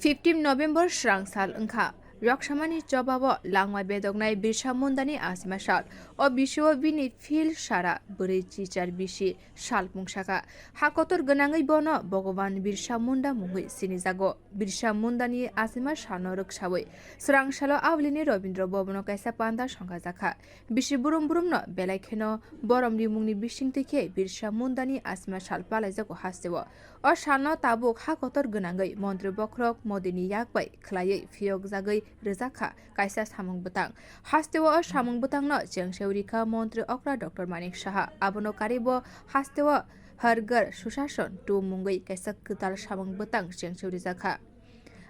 15 November Swrang sal engkha rwksamani jobabo langwai bedognai Birsa mondani achaima sal o bisio bini fil sara buri chichar bisi sal mungsaka hakotor gönangui bono Bhagavan Birsa monda mungui sinijago Birsa mondani achaima salno rwksai Swrang salo awlini Rabindra Bhavano kaisa panda songsajak bisi burum burumno belai kheno boromni mungni bisingtike Birsa mondani achaima sal palaijago hasteo o salno tabuk hakotor gönangui montri bokrok modini yakbai khlaiui phiyokgwi rwksai kaisa samung hasteo o samung bwtangno rikha montri okra Dr. Manik Saha abono karibo hasteo hargar susason tu mungui kaisa Kwtal samung rwksai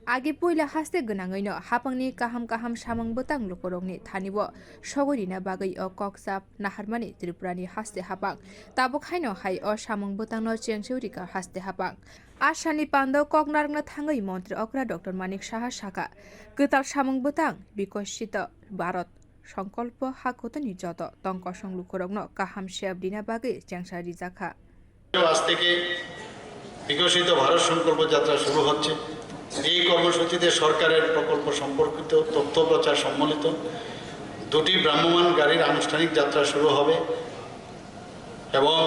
agi poila haste gönangino hapangni kaham samung bwtangrogni thanibo sogorina bagui o koksap naharmani Tripurani haste hapang tabuk haino hai o samung bwtangno rika haste hapang Asani panda koknargna thangui montri okra Dr. Manik Saha saka Kwtal samung bwtang bikosito Bharat সংকল্প হাকতনি যত তঙ্ক সংলুকরগ্ন কাহাম শেয়াব দিনা বাগে চ্যাংসা রিজাখা আজ থেকে বিকশিত ভারত সংকল্প যাত্রা শুরু হচ্ছে। এই কর্মসূচিতে সরকারের প্রকল্প সম্পর্কিত তথ্য প্রচার সম্মিলিত দুটি ভ্রাম্যমাণ গাড়ির আনুষ্ঠানিক যাত্রা শুরু হবে এবং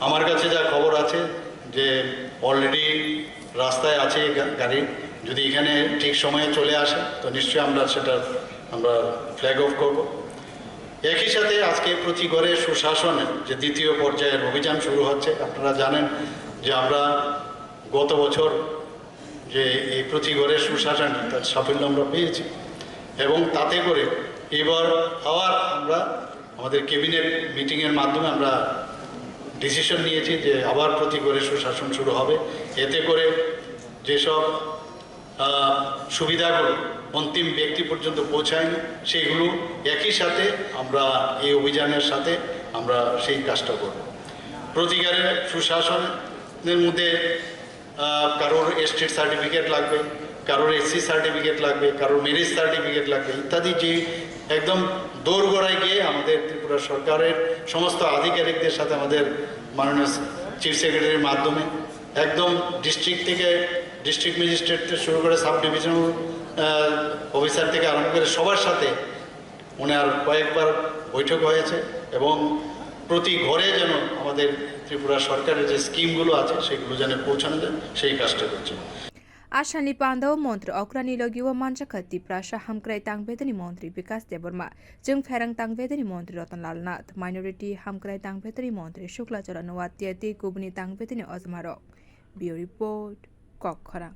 আমার কাছে যা খবর আছে যে অলরেডি রাস্তায় আছে গাড়ি যদি এখানে ঠিক সময়ে চলে আসে তো নিশ্চয়ই আমরা সেটা ফ্ল্যাগ অফ করব। একই সাথে আজকে প্রতি ঘরে সুশাসনের যে দ্বিতীয় পর্যায়ের অভিযান শুরু হচ্ছে। আপনারা জানেন যে আমরা গত বছর যে এই প্রতি ঘরে সুশাসন তার সাফল্য আমরা পেয়েছি এবং তাতে করে এবার আবার আমরা আমাদের ক্যাবিনেট মিটিংয়ের মাধ্যমে আমরা ডিসিশন নিয়েছি যে আবার প্রতি ঘরে সুশাসন শুরু হবে। এতে করে যেসব সুবিধাগুলো অন্তিম ব্যক্তি পর্যন্ত পৌঁছায়নি সেইগুলো একই সাথে আমরা এই অভিযানের সাথে আমরা সেই কাজটা করব। প্রতিকারে সুশাসনের মধ্যে কারোর এস্টেট সার্টিফিকেট লাগবে, কারোর এসসি সার্টিফিকেট লাগবে, কারোর ম্যারেজ সার্টিফিকেট লাগবে ইত্যাদি যে একদম দোরগোড়ায় গিয়ে আমাদের ত্রিপুরা সরকারের সমস্ত আধিকারিকদের সাথে আমাদের মাননীয় চিফ সেক্রেটারির মাধ্যমে একদম ডিস্ট্রিক্ট থেকে ডিস্ট্রিক্ট ম্যাজিস্ট্রেট থেকে শুরু করে সাব ডিভিশনাল অফিসার থেকে আরম্ভ করে সবার সাথে ওনার কয়েকবার বৈঠক হয়েছে এবং প্রতি ঘরে যেন আমাদের ত্রিপুরা সরকারের যে স্কিমগুলো আছে সেগুলো যেন পৌঁছানো যায় সেই কাজটা করছে। Asani panda montri okra ni logiwa manjakati prasha hamkrai tangbedani montri Vikas Deborma jeng ferang tangbedani montri Ratanlal Nath minority hamkrai tangbedani montri Shukla Charanwat Tiati kubni tangbedani Ozmarok. Bio report Kokkhara